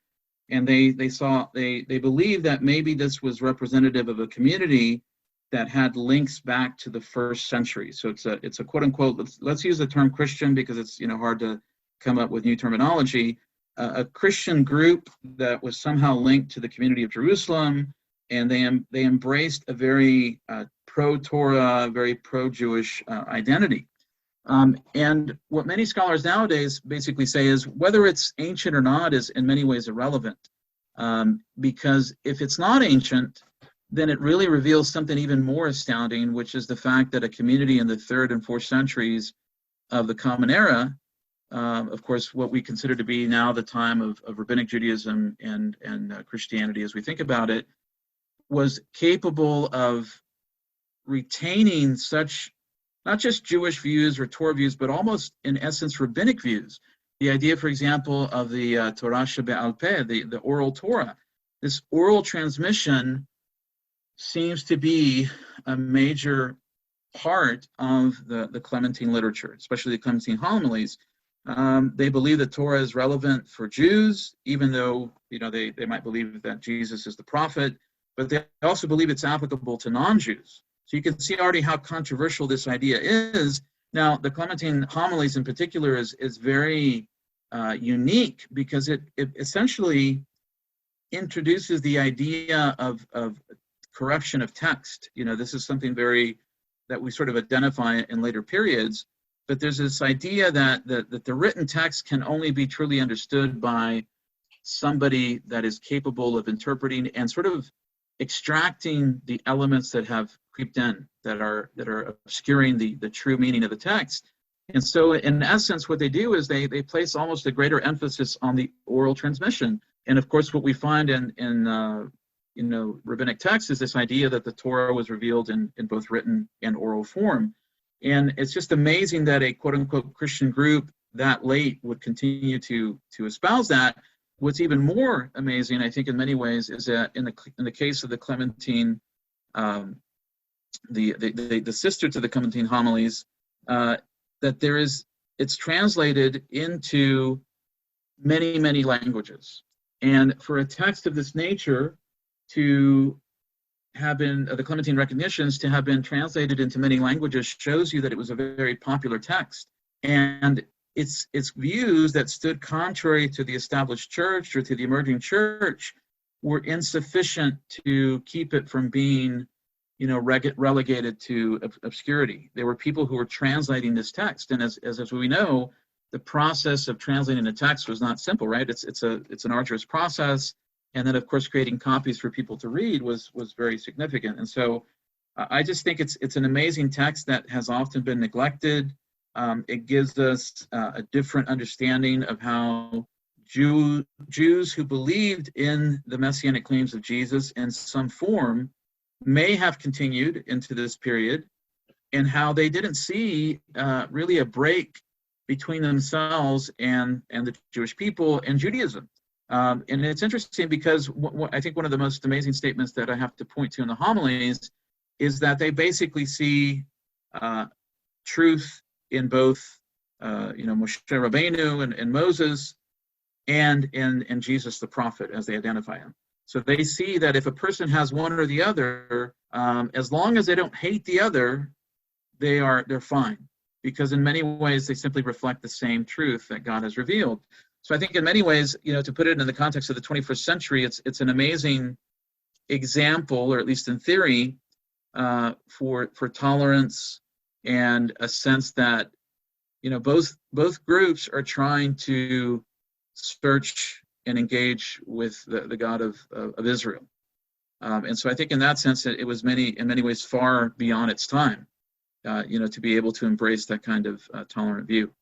and they believed that maybe this was representative of a community that had links back to the 1st century. So it's a quote unquote, let's use the term Christian because it's hard to come up with new terminology, a Christian group that was somehow linked to the community of Jerusalem. And they embraced a very pro-Torah, very pro-Jewish identity. And what many scholars nowadays basically say is whether it's ancient or not is in many ways irrelevant. Because if it's not ancient, then it really reveals something even more astounding, which is the fact that a community in the 3rd and 4th centuries of the Common Era, of course, what we consider to be now the time of Rabbinic Judaism and Christianity as we think about it, was capable of retaining such, not just Jewish views or Torah views, but almost in essence rabbinic views. The idea, for example, of the Torah shebe'al peh, the oral Torah. This oral transmission seems to be a major part of the Clementine literature, especially the Clementine homilies. They believe that Torah is relevant for Jews, even though they might believe that Jesus is the prophet, but they also believe it's applicable to non-Jews. So you can see already how controversial this idea is. Now, the Clementine homilies in particular is very unique because it essentially introduces the idea of corruption of text. This is something that we sort of identify in later periods, but there's this idea that the written text can only be truly understood by somebody that is capable of interpreting and sort of extracting the elements that have creeped in, that are obscuring the true meaning of the text. And so in essence, what they do is they place almost a greater emphasis on the oral transmission. And of course, what we find in rabbinic texts is this idea that the Torah was revealed in both written and oral form. And it's just amazing that a quote unquote Christian group that late would continue to espouse that. What's even more amazing, I think, in many ways, is that in the case of the Clementine the sister to the Clementine Homilies, that it's translated into many, many languages. And for a text of this nature to have been, the Clementine Recognitions, to have been translated into many languages shows you that it was a very popular text. And its views that stood contrary to the established church or to the emerging church were insufficient to keep it from being, relegated to obscurity. There were people who were translating this text, and as we know, the process of translating a text was not simple, right? It's an arduous process, and then of course creating copies for people to read was very significant. And so I just think it's an amazing text that has often been neglected. It gives us a different understanding of how Jews who believed in the messianic claims of Jesus in some form may have continued into this period, and how they didn't see really a break between themselves and the Jewish people and Judaism. And it's interesting because I think one of the most amazing statements that I have to point to in the homilies is that they basically see truth in both, Moshe Rabbeinu and Moses, and in Jesus the prophet as they identify him. So they see that if a person has one or the other, as long as they don't hate the other, they're fine, because in many ways they simply reflect the same truth that God has revealed. So I think in many ways, to put it in the context of the 21st century, it's an amazing example, or at least in theory, for tolerance, and a sense that both groups are trying to search and engage with the God of Israel. And so I think in that sense, it was in many ways far beyond its time, to be able to embrace that kind of tolerant view.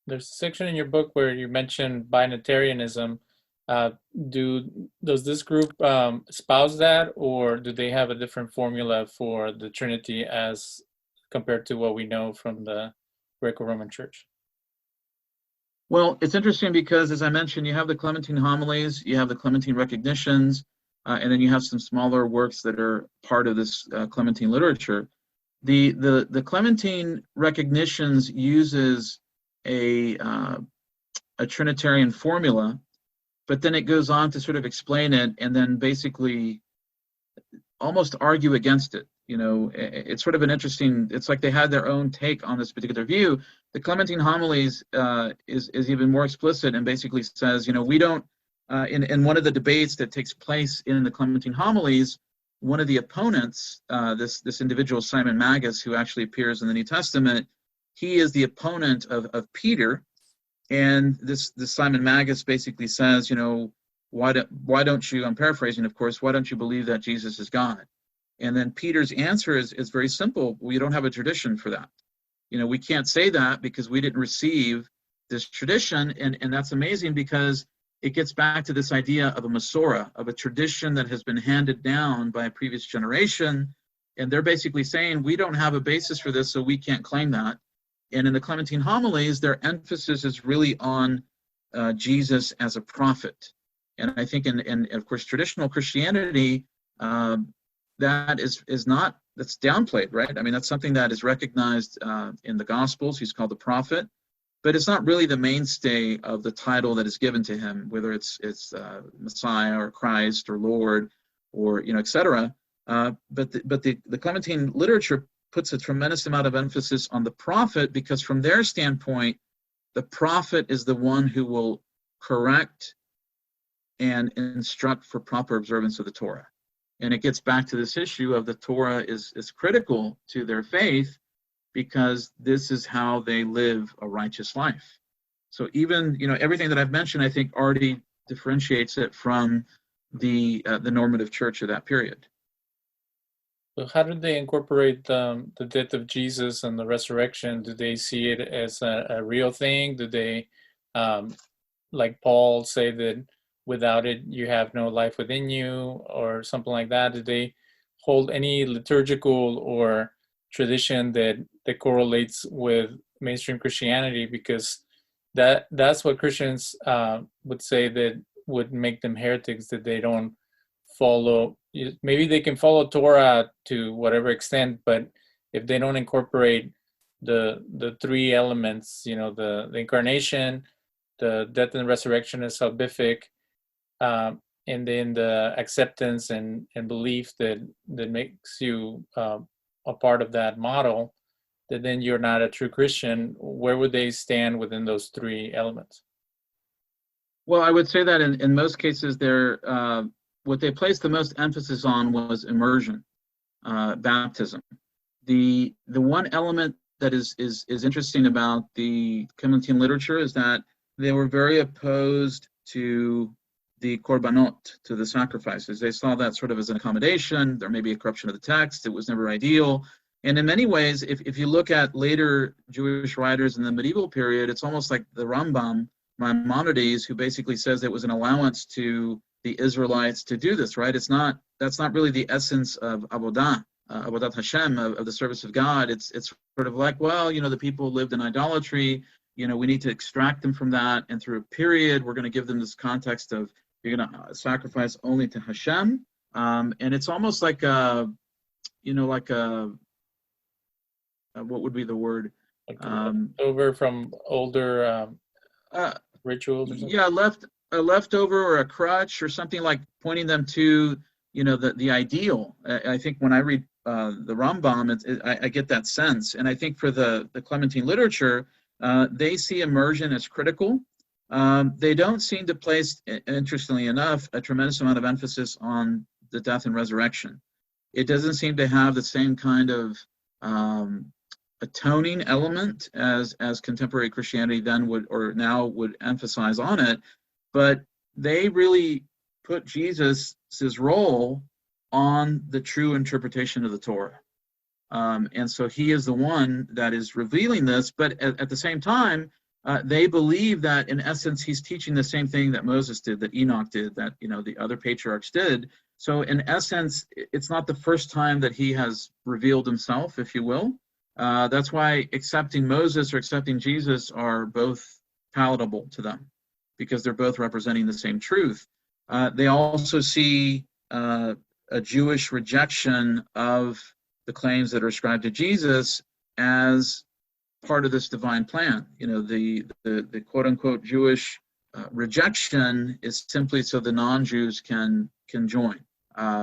There's a section in your book where you mentioned bynatarianism. Does this group espouse that, or do they have a different formula for the Trinity as compared to what we know from the Greco-Roman Church? Well, it's interesting because, as I mentioned, you have the Clementine Homilies, you have the Clementine Recognitions, and then you have some smaller works that are part of this Clementine literature. The Clementine Recognitions uses a Trinitarian formula, but then it goes on to sort of explain it and then basically almost argue against it. It's sort of an interesting, it's like they had their own take on this particular view. The Clementine Homilies is even more explicit and basically says, we don't, in one of the debates that takes place in the Clementine Homilies, one of the opponents, this individual Simon Magus, who actually appears in the New Testament, he is the opponent of Peter. And this Simon Magus basically says, why don't you, I'm paraphrasing, of course, why don't you believe that Jesus is God? And then Peter's answer is very simple. We don't have a tradition for that. We can't say that because we didn't receive this tradition. And that's amazing because it gets back to this idea of a Masorah, of a tradition that has been handed down by a previous generation. And they're basically saying, we don't have a basis for this, so we can't claim that. And in the Clementine Homilies, their emphasis is really on Jesus as a prophet. And I think in of course, traditional Christianity, that's downplayed, right? I mean, that's something that is recognized in the Gospels. He's called the prophet, but it's not really the mainstay of the title that is given to him, whether it's Messiah or Christ or Lord or, et cetera. But the Clementine literature puts a tremendous amount of emphasis on the prophet, because from their standpoint, the prophet is the one who will correct and instruct for proper observance of the Torah. And it gets back to this issue of the Torah is critical to their faith, because this is how they live a righteous life. So even, everything that I've mentioned, I think already differentiates it from the normative church of that period. So how do they incorporate the death of Jesus and the resurrection? Do they see it as a real thing? Do they, like Paul, say that without it you have no life within you, or something like that? Do they hold any liturgical or tradition that correlates with mainstream Christianity? Because that's what Christians would say that would make them heretics, that they don't follow maybe they can follow Torah to whatever extent, but if they don't incorporate the three elements, the incarnation, the death and resurrection is salvific, and then the acceptance and belief that makes you a part of that model, that then you're not a true Christian. Where would they stand within those three elements? Well, I would say that in most cases, what they placed the most emphasis on was immersion, baptism. The one element that is interesting about the Clementine literature is that they were very opposed to the korbanot, to the sacrifices. They saw that sort of as an accommodation. There may be a corruption of the text. It was never ideal. And in many ways, if you look at later Jewish writers in the medieval period, it's almost like the Rambam, Maimonides, who basically says it was an allowance to the Israelites to do this, right? That's not really the essence of Avodah Hashem, of the service of God. It's sort of like, well, the people lived in idolatry. We need to extract them from that, and through a period, we're going to give them this context of you're going to sacrifice only to Hashem, and it's almost like what would be the word? Like over from older rituals or something? Yeah, a leftover or a crutch or something, like pointing them to the ideal. I think when I read the Rambam, I get that sense, and I think for the Clementine literature, they see immersion as critical. They don't seem to place, interestingly enough, a tremendous amount of emphasis on the death and resurrection. It doesn't seem to have the same kind of atoning element as contemporary Christianity then would emphasize on it, but they really put Jesus's role on the true interpretation of the Torah. And so he is the one that is revealing this, but at the same time, they believe that in essence he's teaching the same thing that Moses did, that Enoch did, that the other patriarchs did. So in essence, it's not the first time that he has revealed himself, if you will. That's why accepting Moses or accepting Jesus are both palatable to them, because they're both representing the same truth. They also see a Jewish rejection of the claims that are ascribed to Jesus as part of this divine plan. The quote-unquote Jewish rejection is simply so the non-Jews can join.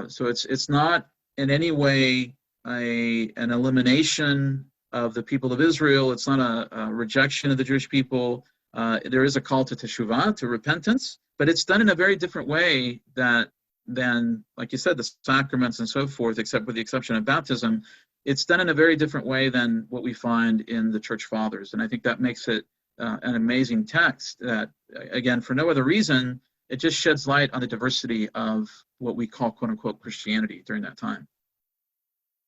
So it's not in any way an elimination of the people of Israel. It's not a rejection of the Jewish people. There is a call to teshuvah, to repentance, but it's done in a very different way than, like you said, the sacraments and so forth, except with the exception of baptism. It's done in a very different way than what we find in the Church Fathers. And I think that makes it an amazing text that, again, for no other reason, it just sheds light on the diversity of what we call, quote unquote, Christianity during that time.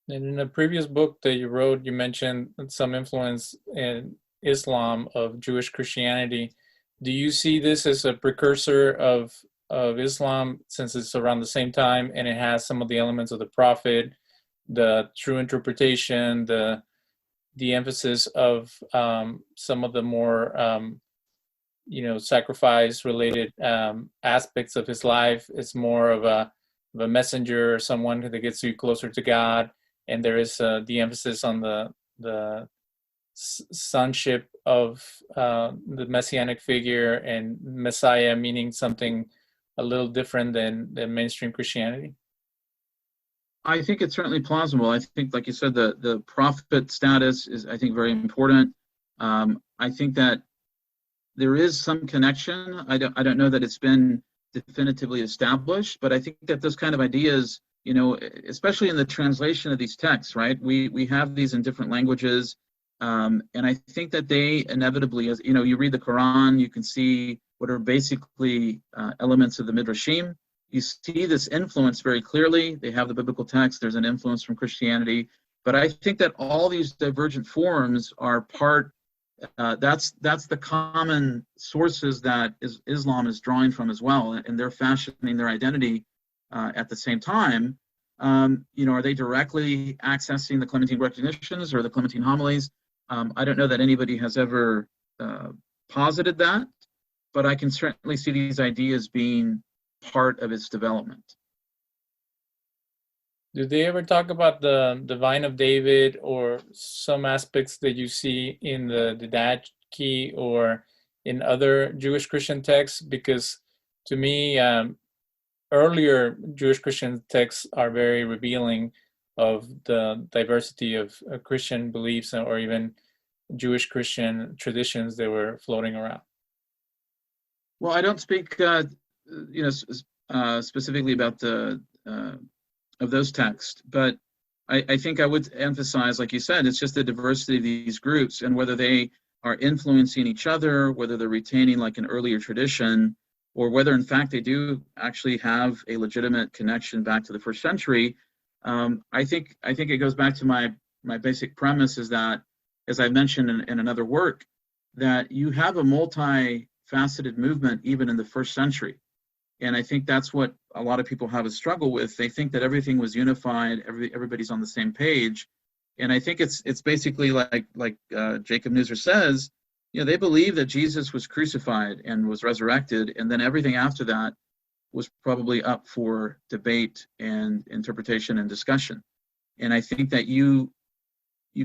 And in a previous book that you wrote, you mentioned some influence in Islam of Jewish Christianity. Do you see this as a precursor of Islam, since it's around the same time and it has some of the elements of the prophet, the true interpretation, the emphasis of some of the more sacrifice related aspects of his life? It's more of a messenger, someone that gets you closer to God, and there is the emphasis on the sonship of the messianic figure, and Messiah meaning something a little different than mainstream Christianity? I think it's certainly plausible. I think, like you said, the prophet status is, I think, very important. I think that there is some connection. I don't know that it's been definitively established, but I think that those kind of ideas, especially in the translation of these texts, right? We have these in different languages, and I think that they inevitably, as you read the Quran, you can see what are basically elements of the Midrashim. You see this influence very clearly. They have the biblical text. There's an influence from Christianity. But I think that all these divergent forms are part, that's the common sources that Islam is drawing from as well. And they're fashioning their identity at the same time. Are they directly accessing the Clementine recognitions or the Clementine homilies? I don't know that anybody has ever posited that, but I can certainly see these ideas being part of its development. Do they ever talk about the vine of David or some aspects that you see in the Didache or in other Jewish Christian texts? Because to me, earlier Jewish Christian texts are very revealing of the diversity of Christian beliefs or even Jewish Christian traditions that were floating around. Well, I don't speak, specifically about the of those texts, but I think I would emphasize, like you said, it's just the diversity of these groups and whether they are influencing each other, whether they're retaining like an earlier tradition, or whether in fact they do actually have a legitimate connection back to the first century. I think it goes back to my basic premise is that, as I mentioned in another work, that you have a multifaceted movement even in the first century. And I think that's what a lot of people have a struggle with. They think that everything was unified, everybody's on the same page. And I think it's basically like Jacob Newser says, they believe that Jesus was crucified and was resurrected, and then everything after that was probably up for debate and interpretation and discussion. And I think that you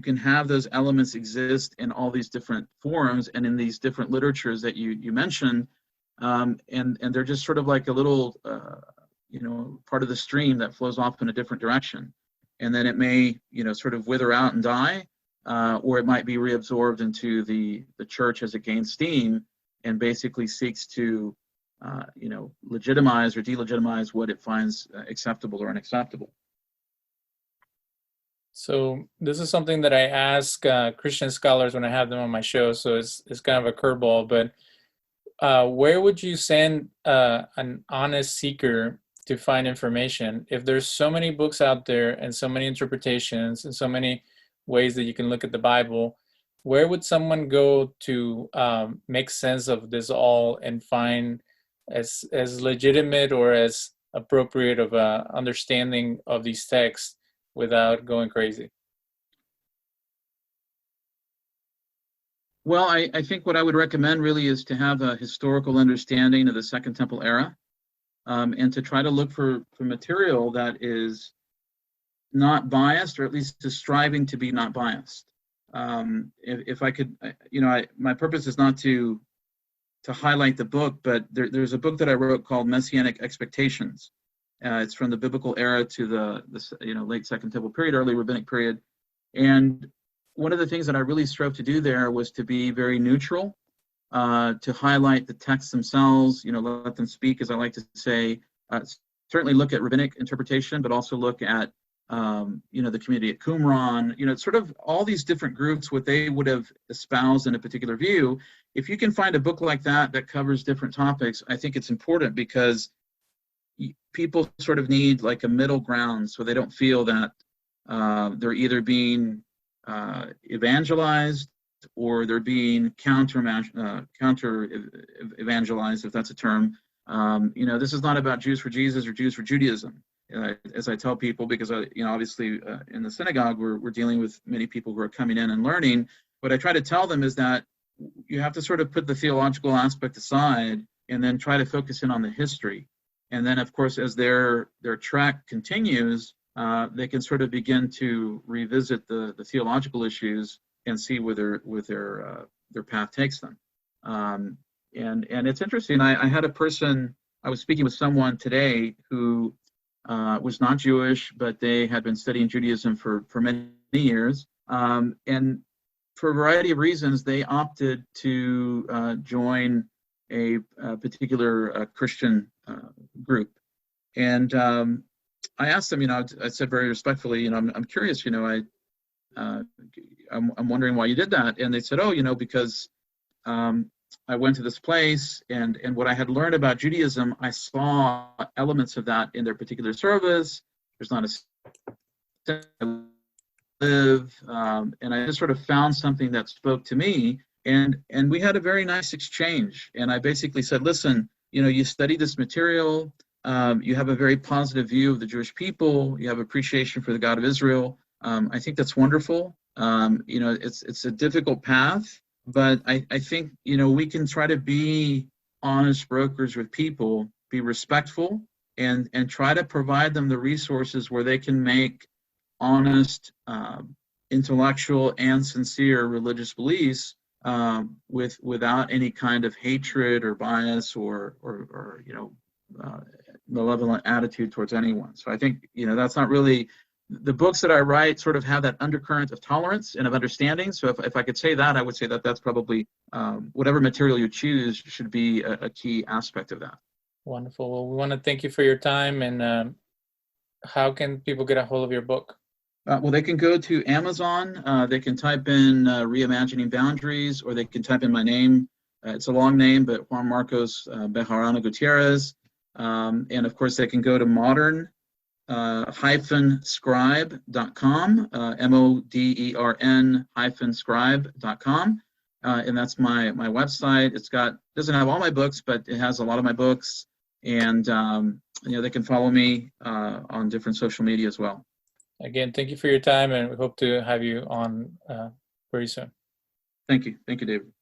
can have those elements exist in all these different forums and in these different literatures that you mentioned, and they're just sort of like a little part of the stream that flows off in a different direction, and then it may sort of wither out and die, or it might be reabsorbed into the church as it gains steam and basically seeks to legitimize or delegitimize what it finds acceptable or unacceptable. So this is something that I ask Christian scholars when I have them on my show, so it's kind of a curveball, but where would you send an honest seeker to find information? If there's so many books out there and so many interpretations and so many ways that you can look at the Bible, where would someone go to make sense of this all and find as legitimate or as appropriate of a understanding of these texts without going crazy? Well, I think what I would recommend really is to have a historical understanding of the Second Temple era, and to try to look for material that is not biased, or at least is striving to be not biased. If I could, my purpose is not to highlight the book, but there's a book that I wrote called Messianic Expectations. It's from the biblical era to the late Second Temple period, early rabbinic period, and one of the things that I really strove to do there was to be very neutral, to highlight the texts themselves, let them speak, as I like to say. Certainly look at rabbinic interpretation, but also look at the community at Qumran, sort of all these different groups, what they would have espoused in a particular view. If you can find a book like that covers different topics, I think it's important, because people sort of need like a middle ground, so they don't feel that they're either being evangelized or they're being counter evangelized, if that's a term. This is not about Jews for Jesus or Jews for Judaism, as I tell people, because obviously in the synagogue we're dealing with many people who are coming in and learning. What I try to tell them is that you have to sort of put the theological aspect aside and then try to focus in on the history. And then, of course, as their track continues, they can sort of begin to revisit the theological issues and see where their path takes them. And it's interesting. I had a person, I was speaking with someone today who was not Jewish, but they had been studying Judaism for many years. And for a variety of reasons, they opted to join a particular Christian group. And I asked them, I said very respectfully, I'm curious, I'm wondering why you did that. And they said, because I went to this place, and what I had learned about Judaism, I saw elements of that in their particular service. There's not a live, and I just sort of found something that spoke to me, and we had a very nice exchange. And I basically said, listen, you study this material, you have a very positive view of the Jewish people, you have appreciation for the God of Israel. I think that's wonderful. It's a difficult path, but I think, we can try to be honest brokers with people, be respectful, and try to provide them the resources where they can make honest, intellectual, and sincere religious beliefs without any kind of hatred or bias or malevolent attitude towards anyone. So I think that's not really the books that I write. Sort of have that undercurrent of tolerance and of understanding. So if I could say that, I would say that that's probably whatever material you choose should be a key aspect of that. Wonderful. Well, we want to thank you for your time. And how can people get a hold of your book? Well, they can go to Amazon. They can type in Reimagining Boundaries, or they can type in my name. It's a long name, but Juan Marcos Bejarano Gutierrez. And of course, they can go to modern-scribe.com, modern-scribe.com. And that's my website. Doesn't have all my books, but it has a lot of my books. And they can follow me on different social media as well. Again, thank you for your time, and we hope to have you on very soon. Thank you. Thank you, David.